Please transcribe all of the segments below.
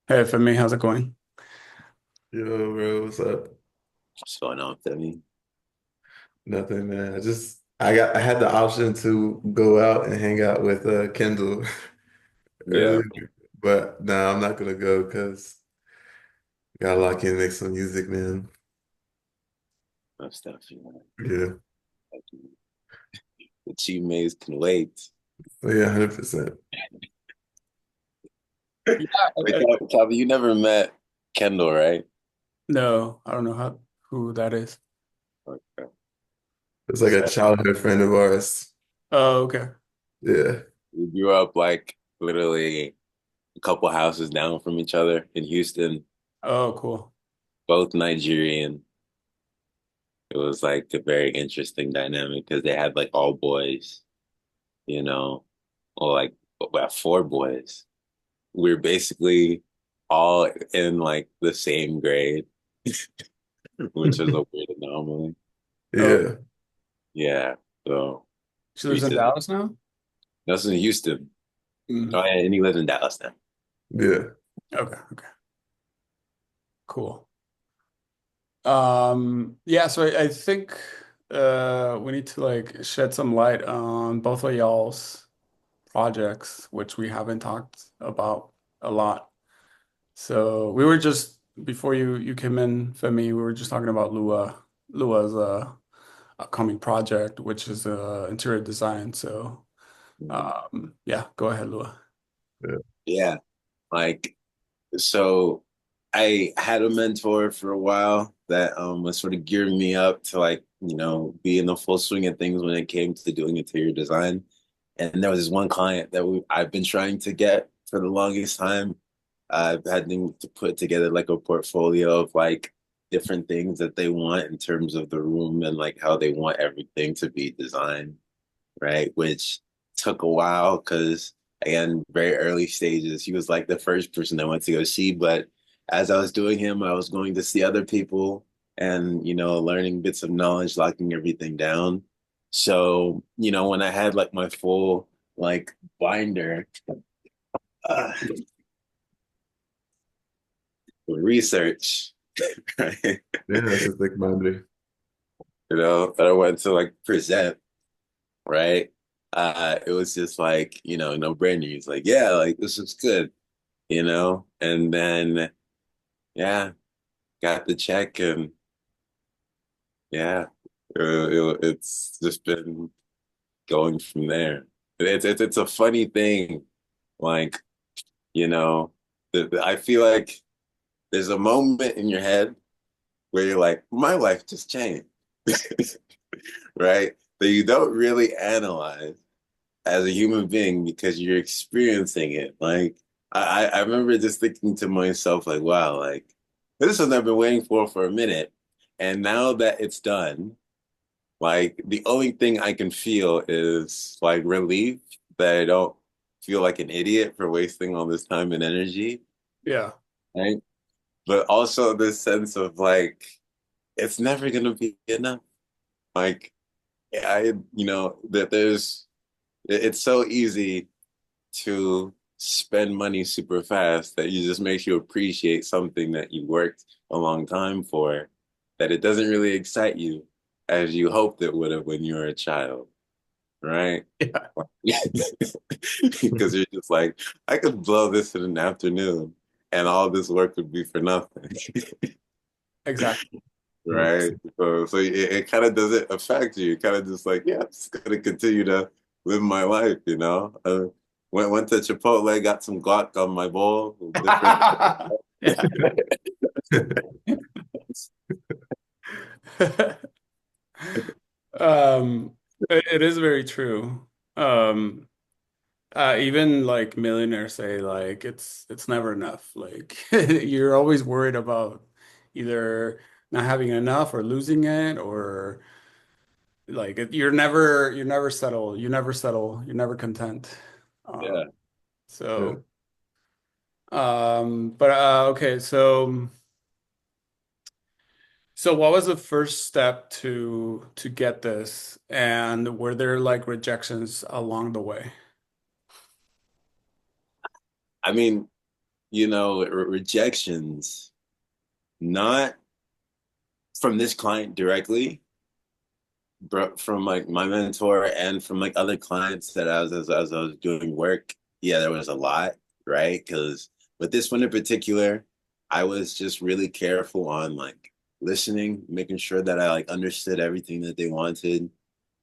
Hey, Femi, how's it going? Yo, bro, what's up? What's going on, Femi? Nothing, man. I had the option to go out and hang out with Kendall Yeah, earlier, but no, I'm not gonna go because gotta lock in and make some music, man. most definitely. Yeah. The teammates can wait. Oh, yeah, 100%. Yeah, Wait, Tavi, you never met Kendall, right? no, I don't know who that is. Okay. It's like a So childhood friend of ours. Oh, okay. Yeah. we grew up like literally a couple houses down from each other in Houston, Oh, cool. both Nigerian. It was like a very interesting dynamic because they had like all boys, you know, or like about four boys. We're basically all in like the same grade, which is a weird anomaly. Oh, Yeah. Yeah. So she we lives used in to, Dallas now? that's in Houston. Mm. Oh, yeah, and he lives in Dallas now. Yeah. Okay, okay, cool. Yeah, so I think we need to like shed some light on both of y'all's projects, which we haven't talked about a lot. So we were just before you came in, Femi, we were just talking about Lua's upcoming project, which is interior design. So, Mhm. yeah, go ahead, Lua. Yeah. Yeah. Like, so I had a mentor for a while that was sort of gearing me up to like, be in the full swing of things when it came to doing interior design. And there was this one client that I've been trying to get for the longest time. I've had them to put together like a portfolio of like different things that they want in terms of the room and like how they want everything to be designed, right? Which took a while because again, very early stages. He was like the first person I went to go see, but as I was doing him, I was going to see other people and learning bits of knowledge, locking everything down. So, when I had like my full like binder uh research, right? Yeah, that's a thick Monday. That I went to like present, right? It was just like, no brainer. He's like, yeah, like this is good, and then yeah, got the check and yeah, it's just been going from there. It's a funny thing, like you know, I feel like there's a moment in your head where you're like, my life just changed, right? That you don't really analyze as a human being because you're experiencing it. Like I remember just thinking to myself, like, wow, like this is something I've been waiting for a minute. And now that it's done, like the only thing I can feel is like relief that I don't feel like an idiot for wasting all this time and energy. Yeah, Right. But also this sense of like it's never gonna be enough. Like that it's so easy to spend money super fast that you just makes you appreciate something that you worked a long time for, that it doesn't really excite you as you hoped it would have when you were a child, right? yeah, Because you're just like, I could blow this in an afternoon and all this work would be for nothing. exactly. Right. So it kind of doesn't affect you. Kind of just like, yeah, I'm just gonna continue to live my life, went to Chipotle, got some guac on my bowl, different. Yeah. It is very true. Um, Even like millionaires say like it's never enough. Like you're always worried about either not having enough or losing it or like you're never settled. You never settle. You're never content. Yeah. Yeah. So but okay, so what was the first step to get this? And were there like rejections along the way? I mean, rejections, not from this client directly, but from like my mentor and from like other clients that as I was doing work. Yeah, there was a lot, right? Because with this one in particular, I was just really careful on like listening, making sure that I like understood everything that they wanted.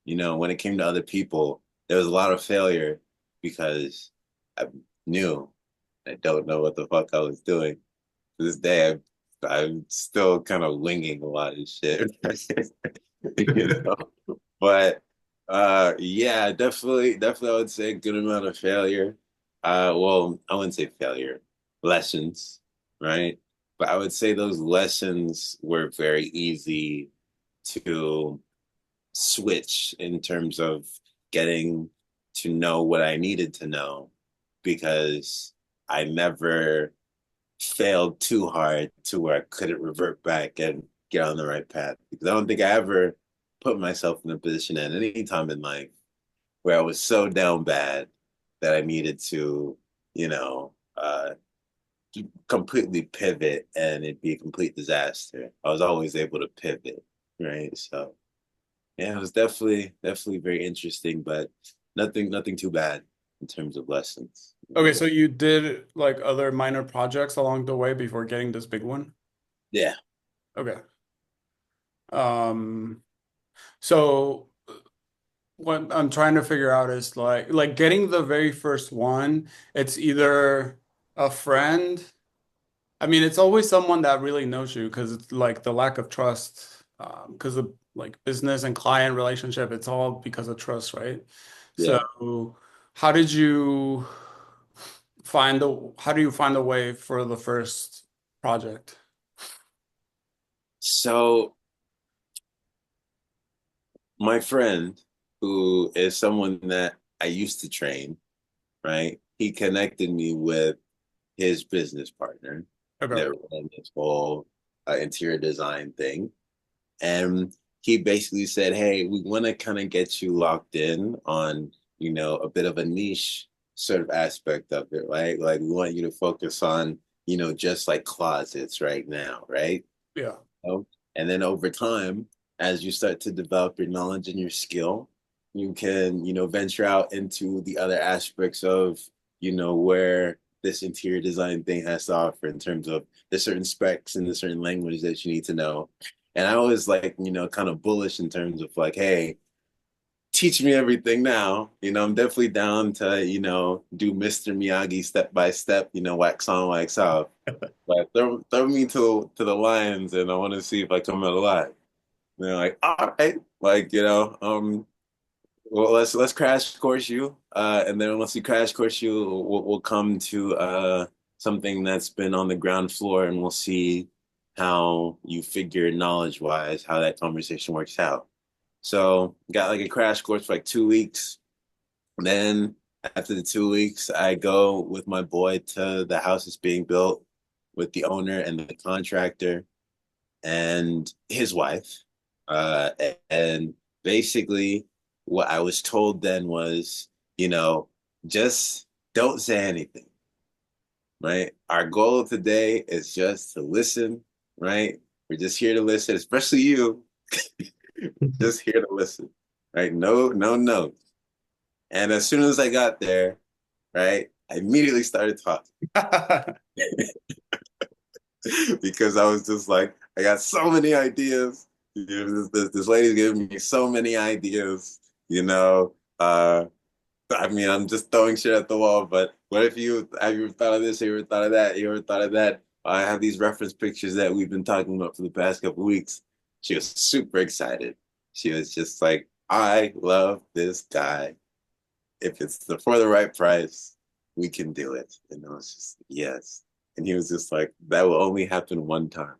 When it came to other people, there was a lot of failure because I knew I don't know what the fuck I was doing. To this day, I'm still kind of winging a lot of shit. you know. But yeah, definitely I would say a good amount of failure. Well, I wouldn't say failure, lessons, right? But I would say those lessons were very easy to switch in terms of getting to know what I needed to know because I never failed too hard to where I couldn't revert back and get on the right path. Because I don't think I ever put myself in a position at any time in life where I was so down bad that I needed to, you know, completely pivot and it'd be a complete disaster. I was always able to pivot, right? So yeah, it was definitely very interesting, but nothing too bad in terms of lessons. Okay, so you did like other minor projects along the way before getting this big one? Yeah. Okay. Um, so what I'm trying to figure out is like getting the very first one, it's either a friend. I mean, it's always someone that really knows you because it's like the lack of trust, because of like business and client relationship, it's all because of trust, right? Yeah. So how did you how do you find a way for the first project? So my friend, who is someone that I used to train, right? He connected me with his business partner Okay. that ran this whole interior design thing. And he basically said, hey, we want to kind of get you locked in on, a bit of a niche sort of aspect of it, right? Like we want you to focus on, just like closets right now, right? Yeah. know? And then over time, as you start to develop your knowledge and your skill, you can, venture out into the other aspects of, where this interior design thing has to offer in terms of the certain specs and the certain language that you need to know. And I was like, kind of bullish in terms of like, hey, teach me everything now. I'm definitely down to, do Mr. Miyagi step by step, wax on, wax off. Like throw me to the lions and I want to see if I come out alive. And they're like, all right, like, well let's crash course you. And then once we crash course you, we'll come to something that's been on the ground floor and we'll see how you figure knowledge wise how that conversation works out. So got like a crash course for like 2 weeks. Then after the 2 weeks, I go with my boy to the house that's being built with the owner and the contractor and his wife. Uh, and basically, what I was told then was, you know, just don't say anything, right? Our goal today is just to listen, right? We're just here to listen, especially you, just here to listen, right? No, no notes. And as soon as I got there, right, I immediately started talking because I was just like, I got so many ideas. This lady's giving me so many ideas, you know. I mean, I'm just throwing shit at the wall, but what if have you ever thought of this? Have you ever thought of that? You ever thought of that? I have these reference pictures that we've been talking about for the past couple of weeks. She was super excited. She was just like, I love this guy. If it's for the right price, we can do it. And I was just, yes. And he was just like, that will only happen one time.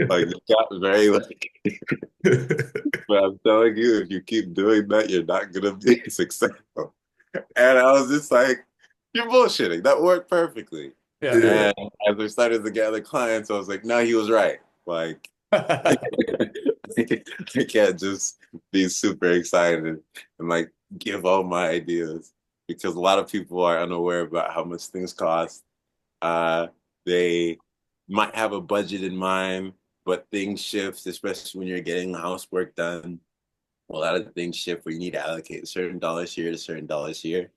Like, it got very like, but I'm telling you, if you keep doing that, you're not gonna be successful. And I was just like, you're bullshitting. That worked perfectly. Yeah. Yeah. And as we started to gather clients, I was like, no, he was right. Like, I can't just be super excited and like give all my ideas because a lot of people are unaware about how much things cost. Uh, they might have a budget in mind, but things shift, especially when you're getting housework done. A lot of things shift where you need to allocate certain dollars here to certain dollars here,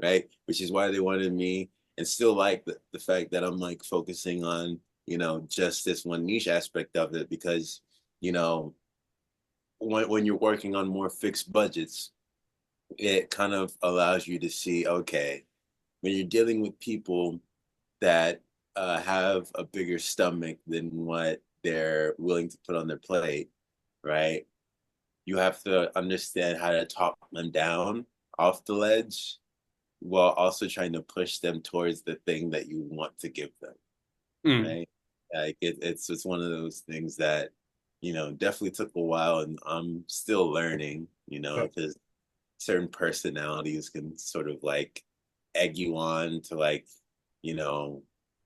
right? Which is why they wanted me and still like the fact that I'm like focusing on, just this one niche aspect of it because, you know, when you're working on more fixed budgets, it kind of allows you to see, okay, when you're dealing with people that have a bigger stomach than what they're willing to put on their plate, right? You have to understand how to talk them down off the ledge while also trying to push them towards the thing that you want to give them, Mm. right? Like it's one of those things that, definitely took a while and I'm still learning, because certain personalities can sort of like egg you on to like, you know,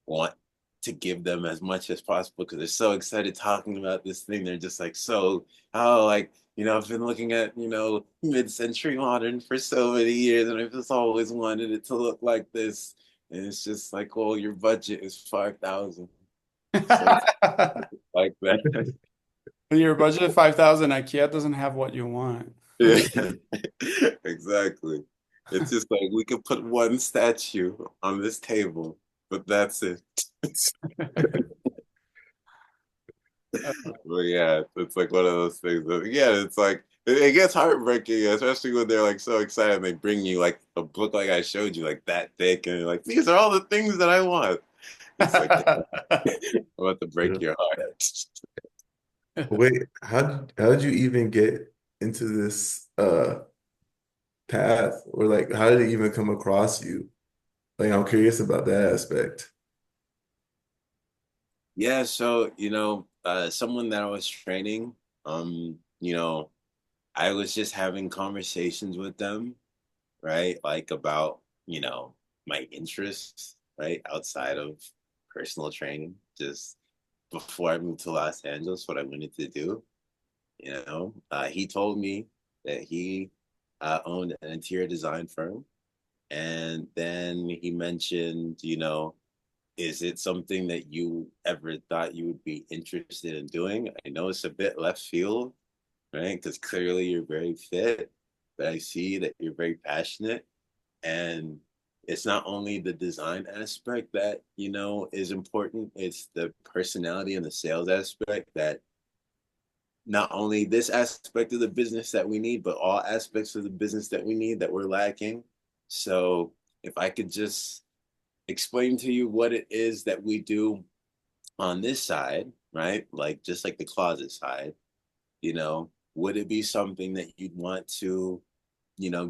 want to give them as much as possible because they're so excited talking about this thing. They're just like, so, oh, like, I've been looking at, mid-century modern for so many years and I've just always wanted it to look like this. And it's just like, well, your budget is 5,000. So it's like that. Your budget 5,000, IKEA doesn't have what you want. Yeah, exactly. It's just like we could put one statue on this table, but that's it. But yeah, it's like one of those things that, yeah, it's like it gets heartbreaking, especially when they're like so excited and they bring you like a book like I showed you, like that thick, and you're like, these are all the things that I want. It's like I'm about to Yeah. break your heart. Wait, how did you even get into this path? Or like how did it even come across you? Like I'm curious about that aspect. Yeah, so someone that I was training, I was just having conversations with them, right? Like about, my interests, right? Outside of personal training, just before I moved to Los Angeles, what I wanted to do, he told me that he owned an interior design firm. And then he mentioned, is it something that you ever thought you would be interested in doing? I know it's a bit left field, right? Because clearly you're very fit, but I see that you're very passionate. And it's not only the design aspect that, is important, it's the personality and the sales aspect that not only this aspect of the business that we need, but all aspects of the business that we need that we're lacking. So if I could just explain to you what it is that we do on this side, right? Like just like the closet side, would it be something that you'd want to,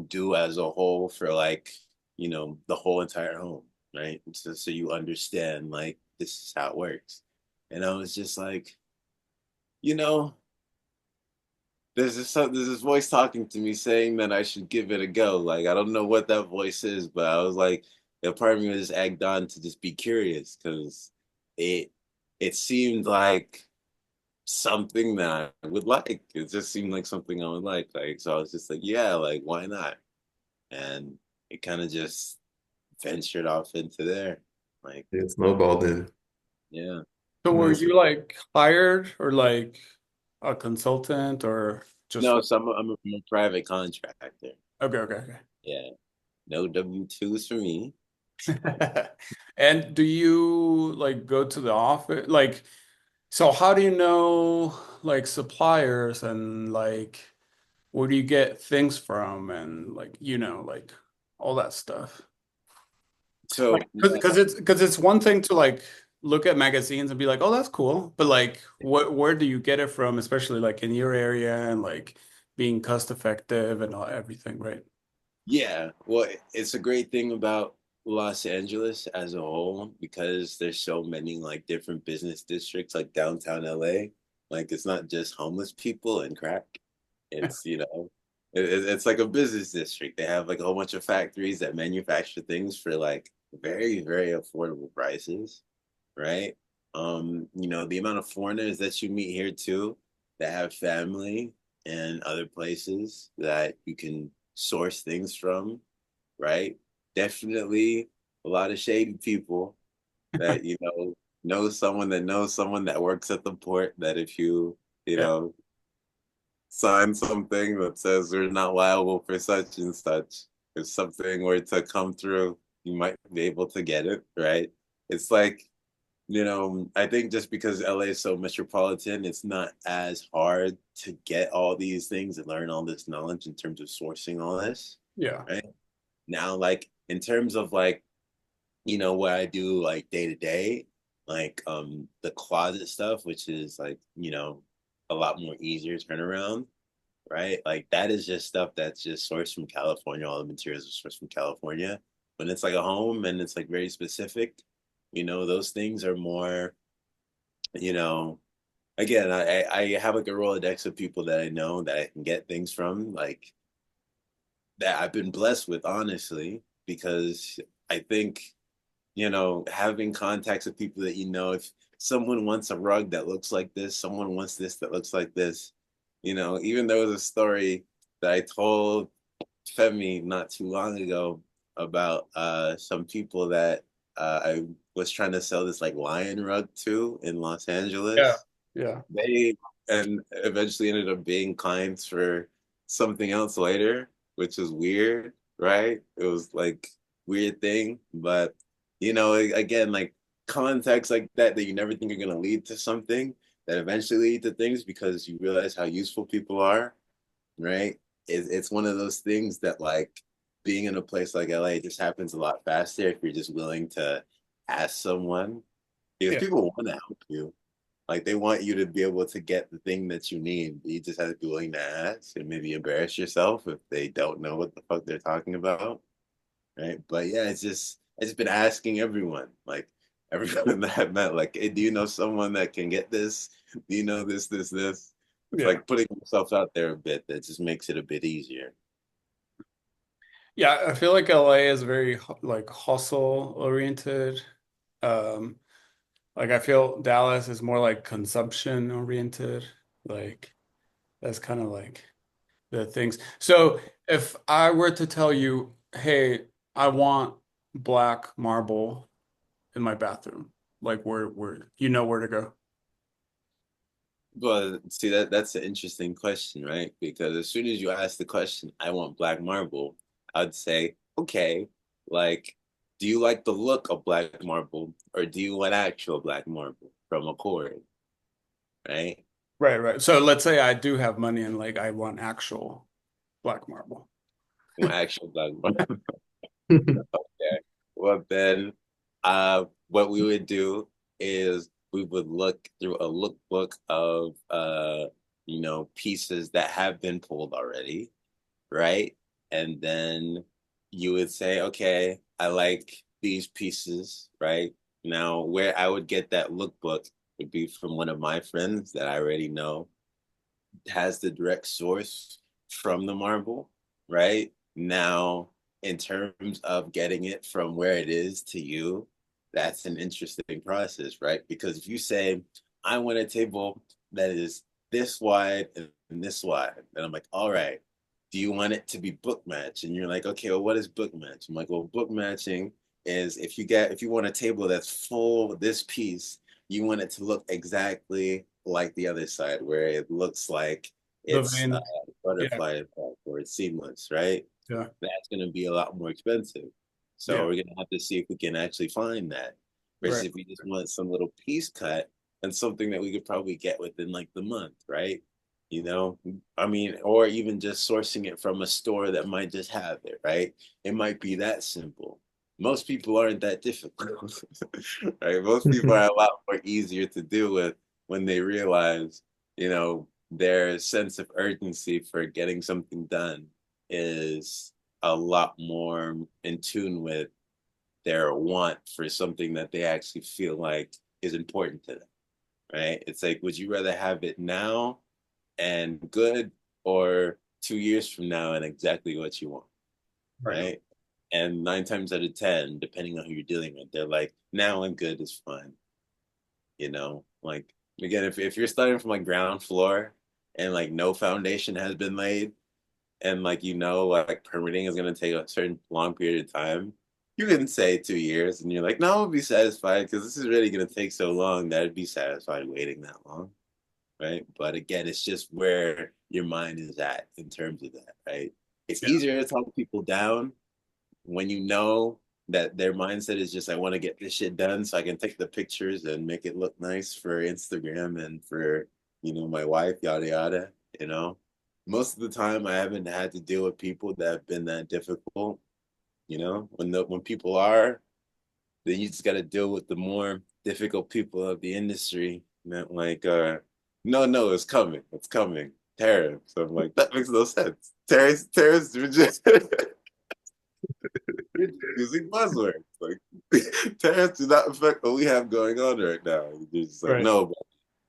do as a whole for like, the whole entire home, right? So you understand like this is how it works. And I was just like, you know, there's this voice talking to me saying that I should give it a go. Like I don't know what that voice is, but I was like, a part of me was egged on to just be curious because it it seemed like something that I would like. It just seemed like something I would like. Like so I was just like, yeah, like why not? And it kind of just ventured off into there. Like, It snowballed in. yeah. So were Honestly. you like hired or like a consultant or just No, like so I'm a private contractor. okay, okay, Yeah. No W-2s for me. okay. And do you like go to the office? Like, so how do you know like suppliers and like where do you get things from and like like all that stuff? Like, So because it's one thing to like look at magazines and be like, oh, that's cool, but like, what where do you get it from, especially like in your area and like being cost effective and everything, right? yeah, well, it's a great thing about Los Angeles as a whole because there's so many like different business districts like downtown LA. Like it's not just homeless people and crack. It's, it's like a business district. They have like a whole bunch of factories that manufacture things for like very, very affordable prices, right? The amount of foreigners that you meet here too that have family and other places that you can source things from, right? definitely a lot of shady people that, know someone that knows someone that works at the port that if you Yeah. know, sign something that says we're not liable for such and such, if something were to come through, you might be able to get it, right? It's like, I think just because LA is so metropolitan, it's not as hard to get all these things and learn all this knowledge in terms of sourcing all this, Yeah. right? Now, like in terms of like, what I do like day to day, like the closet stuff, which is like, a lot more easier turnaround, right? Like that is just stuff that's just sourced from California. All the materials are sourced from California. When it's like a home and it's like very specific, those things are more, you know, again, I have like a Rolodex of people that I know that I can get things from, like that I've been blessed with, honestly, because I think, having contacts with people that if someone wants a rug that looks like this, someone wants this that looks like this, even there was a story that I told Femi not too long ago about some people that I was trying to sell this like lion rug to in Los Yeah. Angeles. Yeah. They and eventually ended up being clients for something else later, which was weird, right? It was like weird thing, but again, like contacts like that you never think are gonna lead to something that eventually lead to things because you realize how useful people are, right? It's one of those things that like being in a place like LA just happens a lot faster if you're just willing to ask someone because Yeah. people want to help you. Like they want you to be able to get the thing that you need. You just have to be willing to ask and maybe embarrass yourself if they don't know what the fuck they're talking about. Right. But yeah, I just been asking everyone, like everyone that I've met, like, hey, do you know someone that can get this? Do you know this? It's Yeah. like putting yourself out there a bit that just makes it a bit easier. Yeah. I feel like LA is very like hustle oriented. Um, like I feel Dallas is more like consumption oriented. Like that's kind of like the things. So if I were to tell you, hey, I want black marble in my bathroom, like where you know where to go. But see that's an interesting question, right? Because as soon as you ask the question, I want black marble, I'd say, okay, like, do you like the look of black marble or do you want actual black marble from a quarry, right? Right, right. So let's say I do have money and like I want actual black marble. You want actual black marble. Okay. Well then, what we would do is we would look through a lookbook of pieces that have been pulled already, right? And then you would say, okay, I like these pieces, right? Now, where I would get that lookbook would be from one of my friends that I already know has the direct source from the marble, right? Now, in terms of getting it from where it is to you, that's an interesting process, right? Because if you say, I want a table that is this wide and this wide, and I'm like, all right, do you want it to be book match? And you're like, okay, well, what is book match? I'm like, well, book matching is if you want a table that's full this piece, you want it to look exactly like the other side, where it looks like The it's vein. Yeah, butterfly effect or it's seamless, right? yeah, That's going to be a lot more expensive. So yeah. we're going to have to see if we can actually find that. Versus Right. if we just want some little piece cut and something that we could probably get within like the month, right? I mean, or even just sourcing it from a store that might just have it, right? It might be that simple. Most people aren't that difficult, right? Most people are a lot more easier to deal with when they realize, their sense of urgency for getting something done is a lot more in tune with their want for something that they actually feel like is important to them, right? It's like, would you rather have it now and good or 2 years from now and exactly what you want, Right. right? And nine times out of 10, depending on who you're dealing with, they're like, now and good is fine. Like again, if you're starting from like ground floor and like no foundation has been laid and like like permitting is gonna take a certain long period of time, you can say 2 years, and you're like, no, I'll be satisfied because this is really gonna take so long that I'd be satisfied waiting that long, right? But again, it's just where your mind is at in terms of that, right? It's Yeah. easier to talk people down when you know that their mindset is just, I want to get this shit done so I can take the pictures and make it look nice for Instagram and for, my wife, yada yada, you know. Most of the time I haven't had to deal with people that have been that difficult, when people are, then you just got to deal with the more difficult people of the industry that like no, it's coming, tariffs. I'm like, that makes no sense. Tariffs are just using buzzwords. Like tariffs do not affect what we have going on right now. You're just like, Right. no,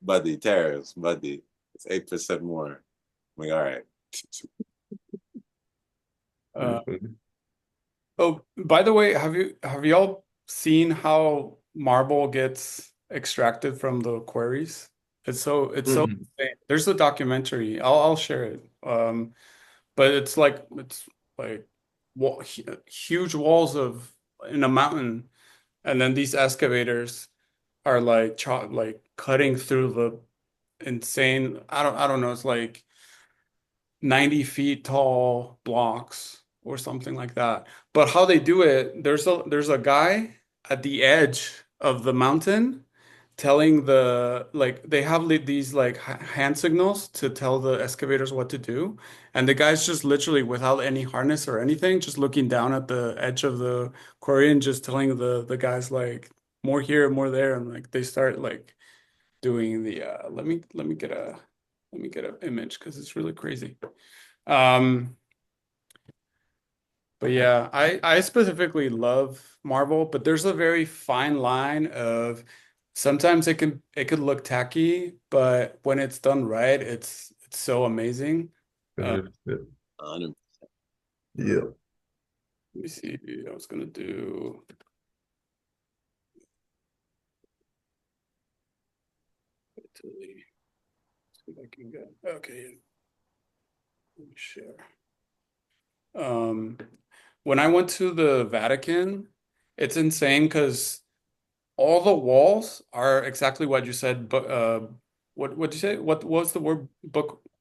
buddy, tariffs, buddy. It's 8% more. I'm like, all right. Uh, oh, by the way, have y'all seen how marble gets extracted from the quarries? It's so Mhm. insane. There's a documentary. I'll share it. But it's like huge walls of in a mountain, and then these excavators are like cutting through the insane. I don't know. It's like 90 feet tall blocks or something like that. But how they do it, there's a guy at the edge of the mountain telling they have these like hand signals to tell the excavators what to do. And the guy's just literally without any harness or anything, just looking down at the edge of the quarry and just telling the guys like more here, more there, and like they start like doing the let me get an image because it's really crazy. Um, but yeah, I specifically love Marvel, but there's a very fine line of sometimes it could look tacky, but when it's done right, it's so amazing. Uh, 100%. Um, Yeah. let me see. I was gonna do Italy. See if I can get okay. Let me share. Um, when I went to the Vatican, it's insane because all the walls are exactly what you said, but what did you say? What was the word?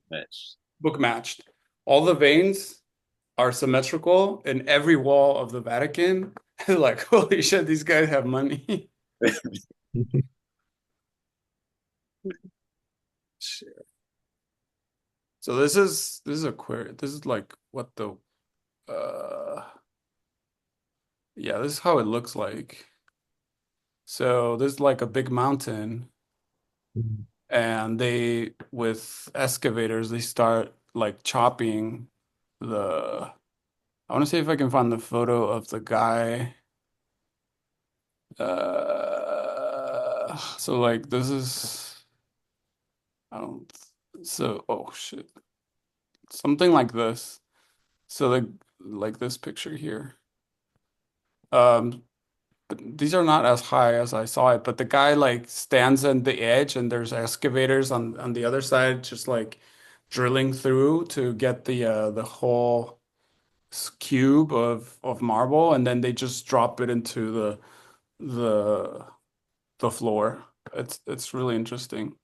match. Book matched. All the veins are symmetrical in every wall of the Vatican. Like, holy shit, these guys have money. Shit. So this is a query. This is like what the uh yeah, this is how it looks like. So there's like a big mountain, and they with excavators they start like chopping the I want to see if I can find the photo of the guy. So like this is I don't so oh shit. Something like this. So like this picture here. Um but these are not as high as I saw it, but the guy like stands on the edge and there's excavators on the other side just like drilling through to get the whole cube of marble, and then they just drop it into the the floor. It's really interesting.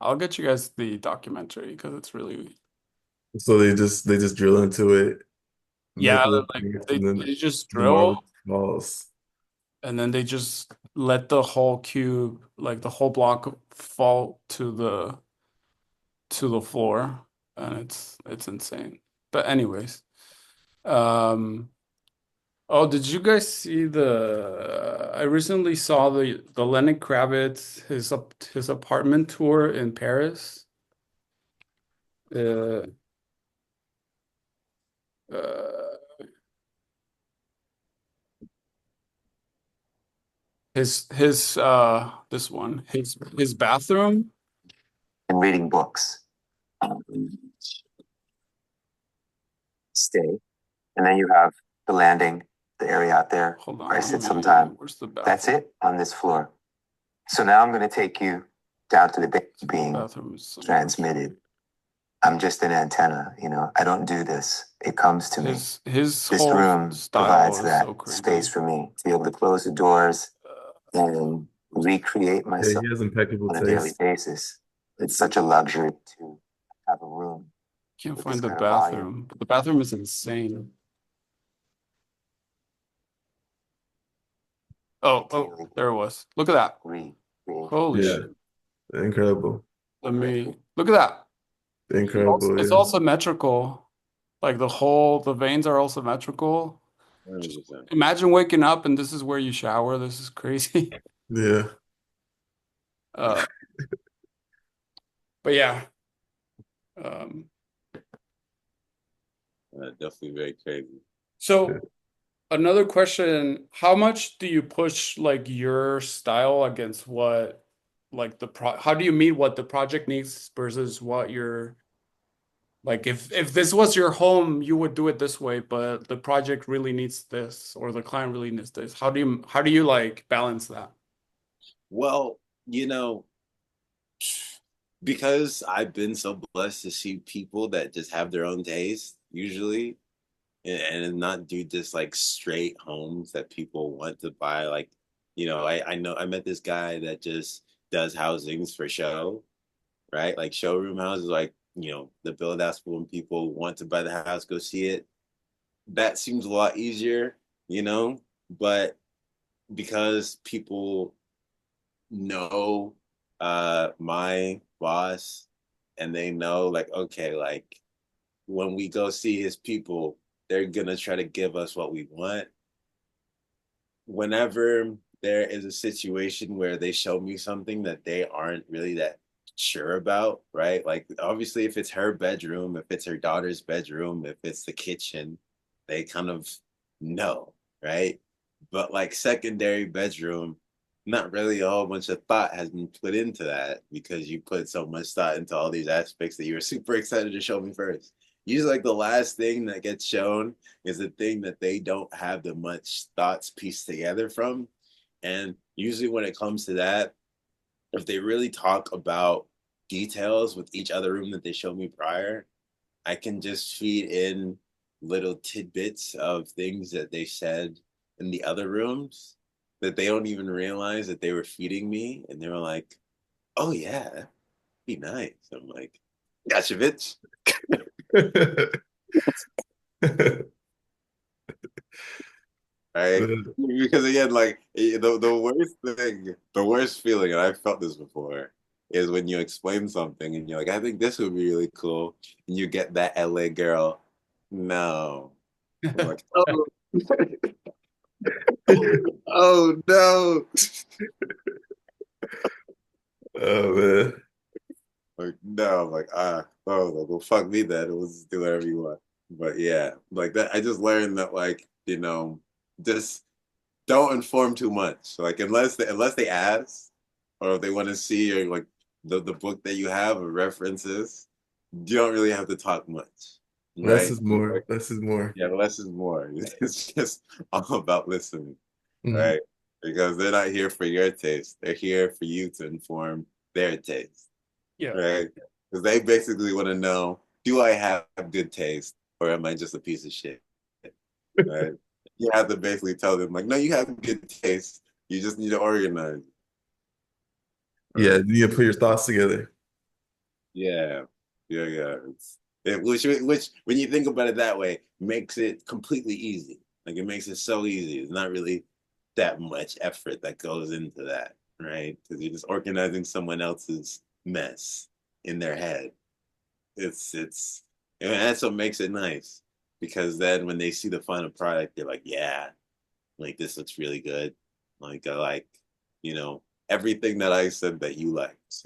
I'll get you guys the documentary because it's really So they just drill into it, make yeah, little like things, they, and then they just the marble drill falls. and then they just let the whole cube, like the whole block fall to the floor, and it's insane. But anyways, um oh, did you guys see I recently saw the Lenny Kravitz his apartment tour in Paris. Uh, uh his this one his bathroom. And reading books. Stay. And then you have the landing, the area out there Hold on, where I let sit me sometime. where's the That's bathroom? it on this floor. So now I'm going to take you down to the base being Bathroom is somewhere here. transmitted I'm just an antenna, I don't do this. It comes to me. His This whole room style provides is so that space crazy. for me to be able to close the doors and recreate Yeah, myself he has impeccable on a daily taste. basis. It's such a luxury to have a room Can't with this find the kind of volume bathroom, but the bathroom is insane. Oh, daily there it was. Look at that. recreate. Holy Yeah, shit. incredible. Let me look at that. Incredible, It's yeah. all symmetrical. Like the veins are all symmetrical. Just 100%. imagine waking up and this is where you shower. This is crazy. Yeah. Uh, but yeah. Um, Definitely very crazy. so another question, how much do you push like your style against what like how do you meet what the project needs versus what you're like if this was your home, you would do it this way, but the project really needs this or the client really needs this. How do you like balance that? Well, you know, because I've been so blessed to see people that just have their own taste, usually, and not do just like straight homes that people want to buy. Like, I know I met this guy that just does housings for show, right? Like showroom houses, like, the build outs for when people want to buy the house, go see it. That seems a lot easier, you know, but because people know my boss and they know like, okay, like when we go see his people, they're gonna try to give us what we want. Whenever there is a situation where they show me something that they aren't really that sure about, right? Like obviously if it's her bedroom, if it's her daughter's bedroom, if it's the kitchen, they kind of know, right? But like secondary bedroom, not really a whole bunch of thought has been put into that because you put so much thought into all these aspects that you were super excited to show me first. Usually like the last thing that gets shown is the thing that they don't have the much thoughts pieced together from. And usually when it comes to that, if they really talk about details with each other room that they showed me prior, I can just feed in little tidbits of things that they said in the other rooms that they don't even realize that they were feeding me. And they were like, oh yeah, that'd be nice. I'm like, gotcha, bitch. Right? Because again, like the worst thing, the worst feeling, and I've felt this before, is when you explain something and you're like, I think this would be really cool, and you get that LA girl. No. I'm like, oh, oh no. Oh man. Like, no, I'm like, oh, well, fuck me then. We'll just do whatever you want. But yeah, like that, I just learned that, like, just don't inform too much. Like unless they ask or if they want to see or like the book that you have or references, you don't really have to talk much, Less right? is more. Less is more. Yeah, less is more. It's just all about listening, Mhm. right? Because they're not here for your taste. They're here for you to inform their taste, Yeah. right? Because they basically want to know, do I have good taste or am I just a piece of shit? Right? You have to basically tell them like, no, you have good taste. You just need to organize. Yeah, Right? you need to put your thoughts together. Yeah, yeah. Which when you think about it that way, makes it completely easy. Like it makes it so easy. It's not really that much effort that goes into that, right? Because you're just organizing someone else's mess in their head. And that's what makes it nice. Because then when they see the final product, they're like, yeah, like this looks really good. Like I like, you know, everything that I said that you liked.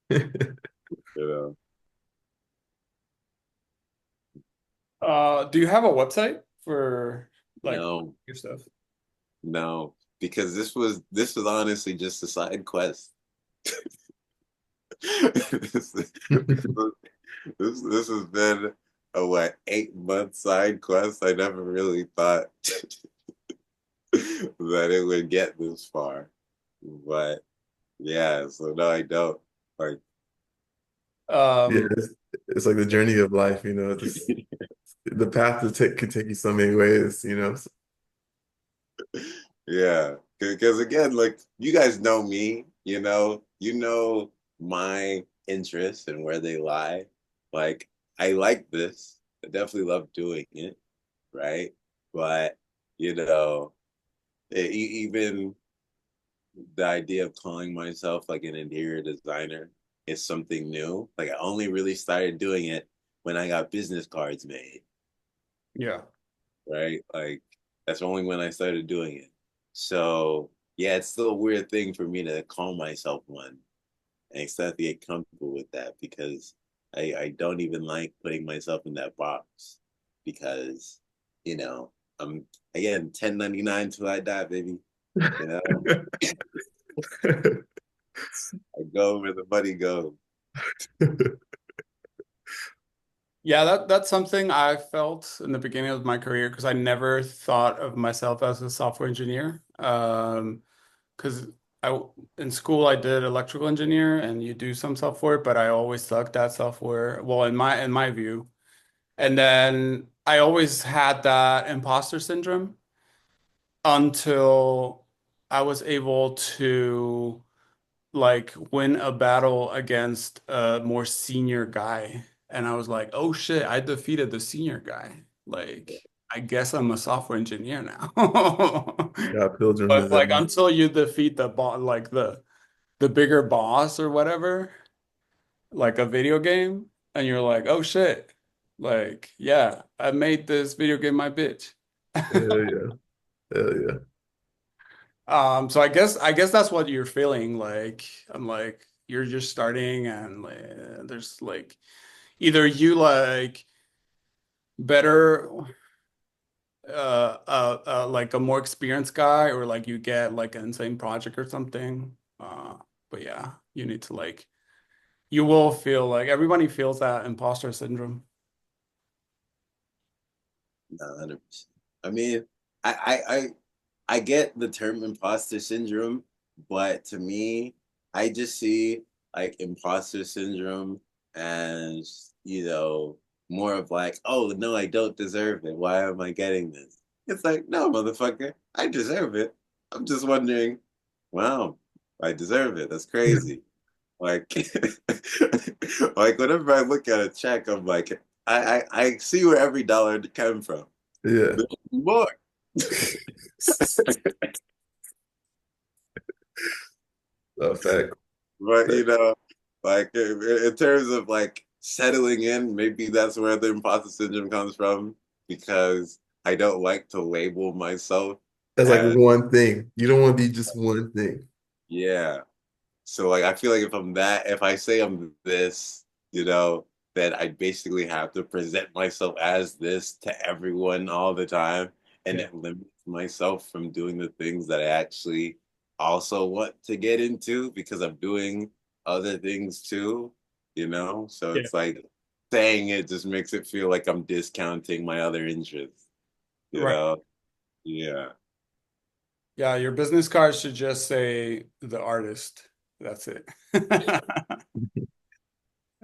You know. Do you have a website for like No, your stuff? no, because this was honestly just a side quest. this, this has been a what 8 month side quest. I never really thought that it would get this far, but yeah. So no, I don't. Like, Yeah, Um, it's like the journey of life, you know, just the path to take could take you so many ways, you know. Yeah, because again, like you guys know me, you know my interests and where they lie. Like I like this. I definitely love doing it, right? But you know, even the idea of calling myself like an interior designer is something new. Like I only really started doing it when I got business cards made, Yeah. right? Like that's only when I started doing it. So yeah, it's still a weird thing for me to call myself one and start to get comfortable with that because I don't even like putting myself in that box because, you know, I'm again 1099 till I die, baby. You know, I go where the money goes. Yeah, that's something I felt in the beginning of my career because I never thought of myself as a software engineer. Because I in school I did electrical engineer and you do some software, but I always sucked at software. Well, in my view. And then I always had that imposter syndrome until I was able to like win a battle against a more senior guy. And I was like, oh shit, I defeated the senior guy. Like, I guess I'm a software engineer now. Got Pilgrim But like design. until you defeat the boss, like the bigger boss or whatever, like a video game, and you're like, oh shit, like yeah, I made this video game my bitch. Hell yeah. Hell yeah. So I guess that's what you're feeling like. I'm like you're just starting and there's like either you like better like a more experienced guy or like you get like an insane project or something. But yeah, you need to like you will feel like everybody feels that imposter syndrome. 100%. I mean, I get the term imposter syndrome, but to me, I just see like imposter syndrome as, more of like, oh no, I don't deserve it. Why am I getting this? It's like, no, motherfucker, I deserve it. I'm just wondering, wow, I deserve it. That's crazy. Like, like whenever I look at a check, I'm like, I see where every dollar came from. Yeah. There's more. Fact. But like in terms of like settling in, maybe that's where the imposter syndrome comes from because I don't like to label myself That's like as one thing. You don't want to be just one thing. yeah. So like I feel like if I say I'm this, then I basically have to present myself as this to everyone all the time, and Yeah. it limits myself from doing the things that I actually also want to get into because I'm doing other things too. So Yeah. it's like saying it just makes it feel like I'm discounting my other interests, you Right. know? Yeah. Yeah, your business card should just say the artist. That's it.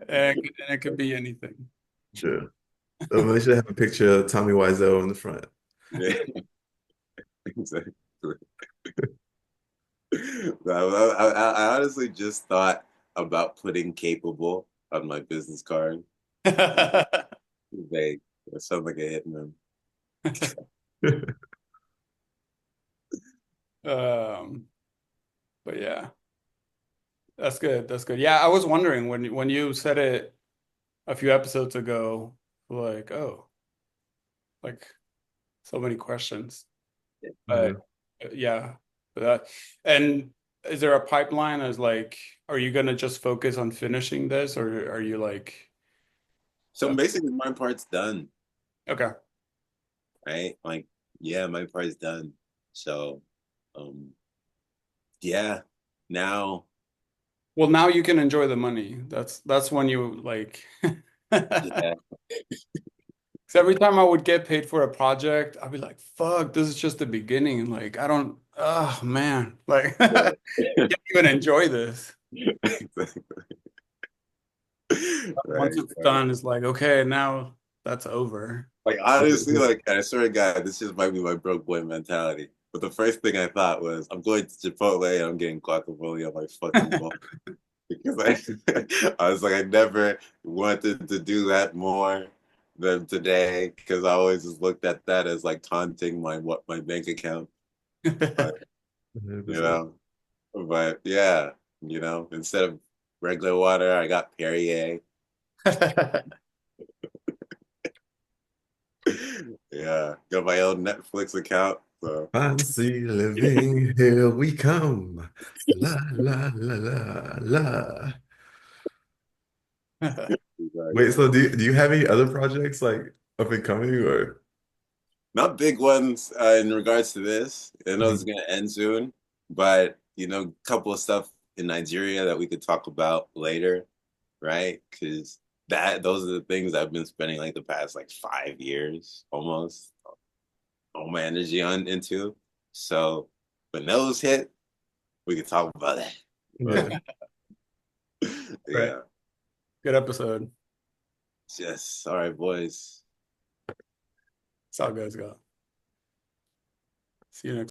And it could be anything. Sure. They should have a picture of Tommy Wiseau in the front. Yeah. Exactly. I honestly just thought about putting capable on my business card. Vague. It sounds like a hitman. Um, but yeah, that's good. That's good. Yeah, I was wondering when you said it a few episodes ago, like, oh, like so many questions. Yeah. But yeah, but that and is there a pipeline as like, are you gonna just focus on finishing this or are you like, So uh, basically, my part's done, okay. right? Like, yeah, my part's done. So, um, yeah, now, Well, now you can enjoy the money. That's when you like. yeah, 'Cause every time I would get paid for a project, I'd be like, fuck, this is just the beginning. Like, I don't, oh man, like, yeah. can't even enjoy this. Exactly. Right, Once it's right. done, it's like, okay, now that's over. Like honestly, like I swear to God, this just might be my broke boy mentality. But the first thing I thought was, I'm going to Chipotle and I'm getting guacamole on my fucking bowl. Because I was like, I never wanted to do that more than today because I always just looked at that as like taunting my bank account. But you 100%. know, but yeah, instead of regular water, I got Perrier. Yeah, got my own Netflix account. So Fancy living, here we come. La la la la la. Wait, exactly. so do you have any other projects like up and coming or? Not big ones in regards to this. I know this is Mhm. gonna end soon, but a couple of stuff in Nigeria that we could talk about later, right? Because those are the things I've been spending like the past like 5 years almost all my energy on into. So when those hit, we can talk about that. But Yeah. Right. yeah, Good episode. yes. All right, boys. That's how it goes, go. See you next.